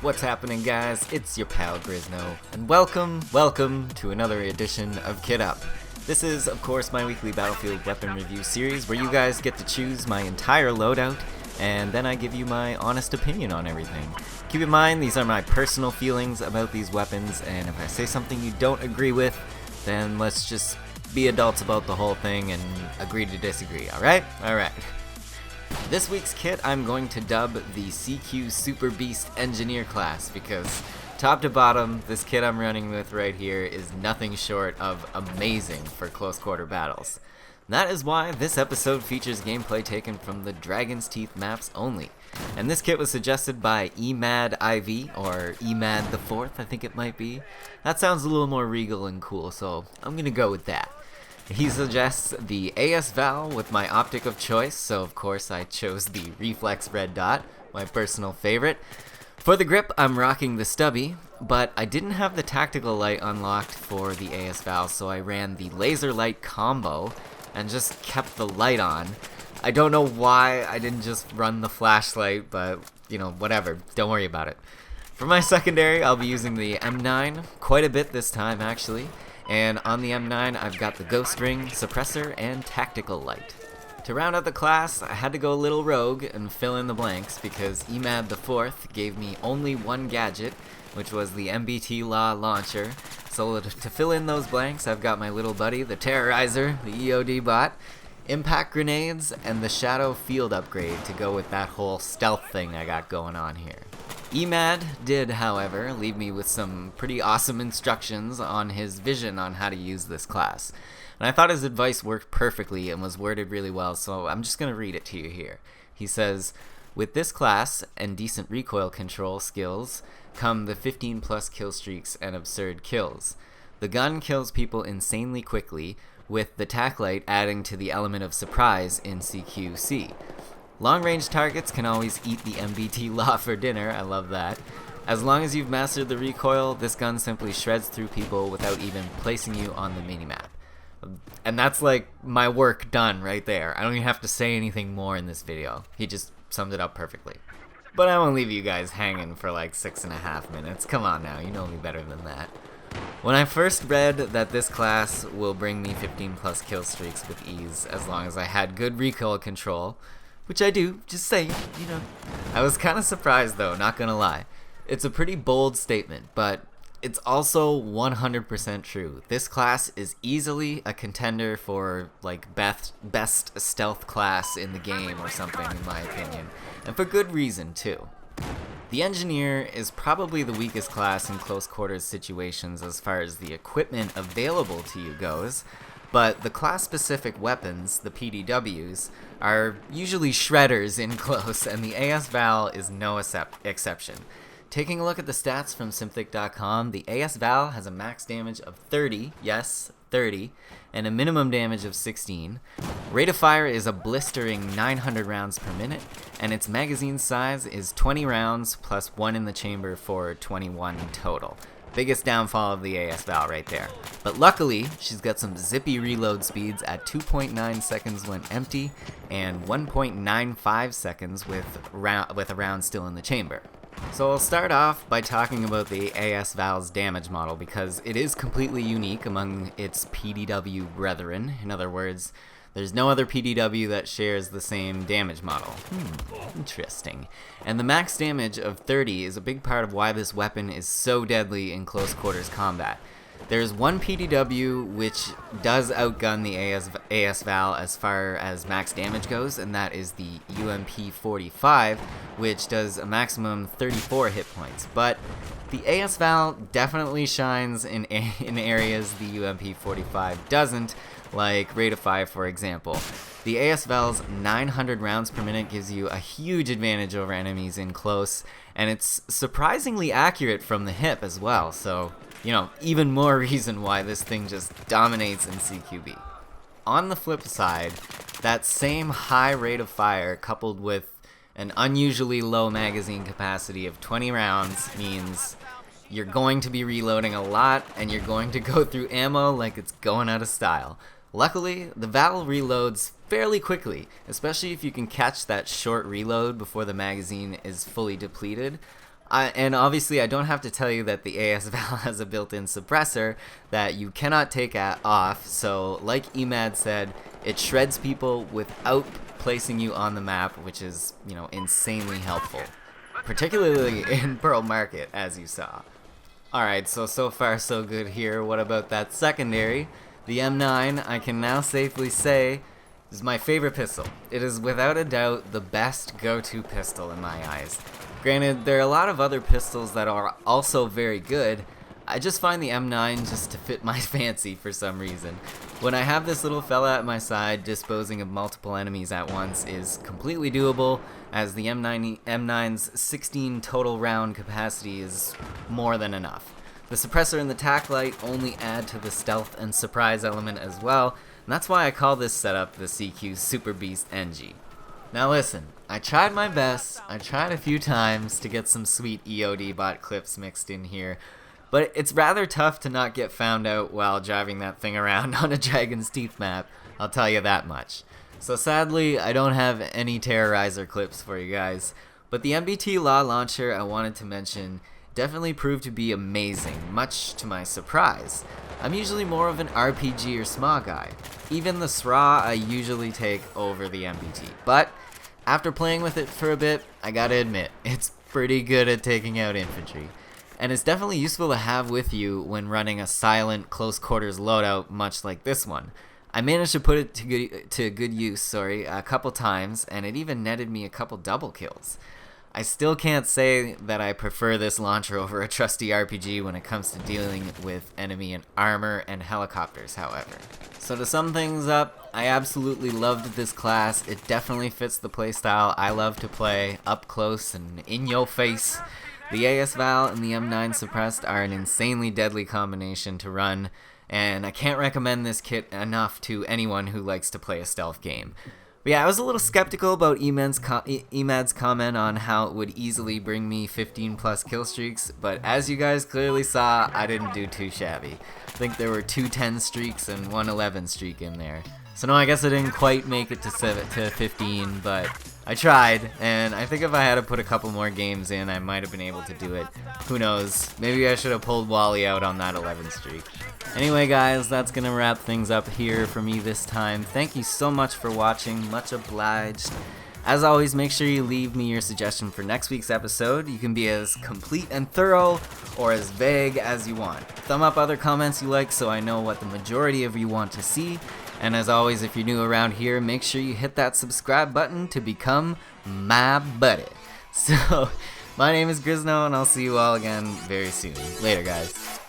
What's happening, guys? It's your pal Griz, and welcome to another edition of Kit Up. This is, of course, my weekly Battlefield weapon review series where you guys get to choose my entire loadout, and then I give you my honest opinion on everything. Keep in mind, these are my personal feelings about these weapons, and if I say something you don't agree with, then let's just be adults about the whole thing and agree to disagree, alright? Alright. This week's kit I'm going to dub the CQ Super Beast Engineer class because top to bottom, this kit I'm running with right here is nothing short of amazing for close quarter battles. That is why this episode features gameplay taken from the Dragon's Teeth maps only. And this kit was suggested by EMAD-IV, or EMAD the 4th, I think it might be. That sounds a little more regal and cool, so I'm gonna go with that. He suggests the AS-VAL with my optic of choice, so of course I chose the Reflex Red Dot, my personal favorite. For the grip, I'm rocking the Stubby, but I didn't have the tactical light unlocked for the AS-VAL, so I ran the laser light combo and just kept the light on. I don't know why I didn't just run the flashlight, but, you know, whatever, don't worry about it. For my secondary, I'll be using the M9, quite a bit this time actually. And on the M9, I've got the Ghost Ring, Suppressor, and Tactical Light. To round out the class, I had to go a little rogue and fill in the blanks because EMAD the 4th gave me only one gadget, which was the MBT Law Launcher. So to fill in those blanks, I've got my little buddy, the Terrorizer, the EOD bot, Impact Grenades, and the Shadow Field upgrade to go with that whole stealth thing I got going on here. EMAD did, however, leave me with some pretty awesome instructions on his vision on how to use this class. And I thought his advice worked perfectly and was worded really well, so I'm just going to read it to you here. He says, with this class and decent recoil control skills come the 15 plus kill streaks and absurd kills. The gun kills people insanely quickly, with the tac light adding to the element of surprise in CQC. Long-range targets can always eat the MBT Law for dinner, I love that. As long as you've mastered the recoil, this gun simply shreds through people without even placing you on the minimap. And that's like my work done right there. I don't even have to say anything more in this video. He just summed it up perfectly. But I won't leave you guys hanging for like 6.5 minutes. Come on now, you know me better than that. When I first read that this class will bring me 15 plus kill streaks with ease as long as I had good recoil control, which I do, just saying, you know. I was kind of surprised though, not gonna lie. It's a pretty bold statement, but it's also 100% true. This class is easily a contender for like best stealth class in the game or something in my opinion, and for good reason too. The Engineer is probably the weakest class in close quarters situations as far as the equipment available to you goes, but the class-specific weapons, the PDWs, are usually shredders in close, and the AS-VAL is no exception. Taking a look at the stats from Synthic.com, the AS-VAL has a max damage of 30, yes, 30, and a minimum damage of 16. Rate of fire is a blistering 900 rounds per minute, and its magazine size is 20 rounds plus 1 in the chamber for 21 total. Biggest downfall of the AS-VAL right there. But luckily, she's got some zippy reload speeds at 2.9 seconds when empty and 1.95 seconds with a round still in the chamber. So I'll start off by talking about the AS-VAL's damage model because it is completely unique among its PDW brethren. In other words, there's no other PDW that shares the same damage model. Interesting. And the max damage of 30 is a big part of why this weapon is so deadly in close quarters combat. There's one PDW which does outgun the AS-VAL as far as max damage goes, and that is the UMP-45, which does a maximum 34 hit points. But the AS-VAL definitely shines in areas the UMP-45 doesn't, like rate of fire, for example. The AS-VAL's 900 rounds per minute gives you a huge advantage over enemies in close, and it's surprisingly accurate from the hip as well, so, you know, even more reason why this thing just dominates in CQB. On the flip side, that same high rate of fire coupled with an unusually low magazine capacity of 20 rounds means you're going to be reloading a lot and you're going to go through ammo like it's going out of style. Luckily, the VAL reloads fairly quickly, especially if you can catch that short reload before the magazine is fully depleted. And obviously I don't have to tell you that the AS-VAL has a built-in suppressor that you cannot take off, so like Emad said, it shreds people without placing you on the map, which is, you know, insanely helpful. Particularly in Pearl Market, as you saw. Alright, so far so good here. What about that secondary? The M9, I can now safely say, is my favorite pistol. It is without a doubt the best go-to pistol in my eyes. Granted, there are a lot of other pistols that are also very good. I just find the M9 just to fit my fancy for some reason. When I have this little fella at my side, disposing of multiple enemies at once is completely doable, as the M9's 16 total round capacity is more than enough. The suppressor and the tac light only add to the stealth and surprise element as well, and that's why I call this setup the CQ Super Beast NG. Now listen, I tried my best, I tried a few times to get some sweet EOD bot clips mixed in here, but it's rather tough to not get found out while driving that thing around on a Dragon's Teeth map, I'll tell you that much. So sadly, I don't have any Terrorizer clips for you guys, but the MBT Law launcher I wanted to mention definitely proved to be amazing, much to my surprise. I'm usually more of an RPG or SMA guy. Even the SRA I usually take over the MBT, but after playing with it for a bit, I gotta admit, it's pretty good at taking out infantry. And it's definitely useful to have with you when running a silent close quarters loadout much like this one. I managed to put it to good use, a couple times, and it even netted me a couple double kills. I still can't say that I prefer this launcher over a trusty RPG when it comes to dealing with enemy in armor and helicopters, however. So to sum things up, I absolutely loved this class. It definitely fits the playstyle I love to play, up close and in your face. The AS-VAL and the M9 suppressed are an insanely deadly combination to run, and I can't recommend this kit enough to anyone who likes to play a stealth game. But yeah, I was a little skeptical about Emad's comment on how it would easily bring me 15 plus kill streaks, but as you guys clearly saw, I didn't do too shabby. I think there were 2 10 streaks and 1 11 streak in there. So no, I guess I didn't quite make it to 15, but I tried, and I think if I had to put a couple more games in, I might have been able to do it. Who knows, maybe I should have pulled Wally out on that 11 streak. Anyway guys, that's gonna wrap things up here for me this time. Thank you so much for watching, much obliged. As always, make sure you leave me your suggestion for next week's episode. You can be as complete and thorough or as vague as you want. Thumb up other comments you like so I know what the majority of you want to see. And as always, if you're new around here, make sure you hit that subscribe button to become my buddy. So, my name is Griz, and I'll see you all again very soon. Later, guys.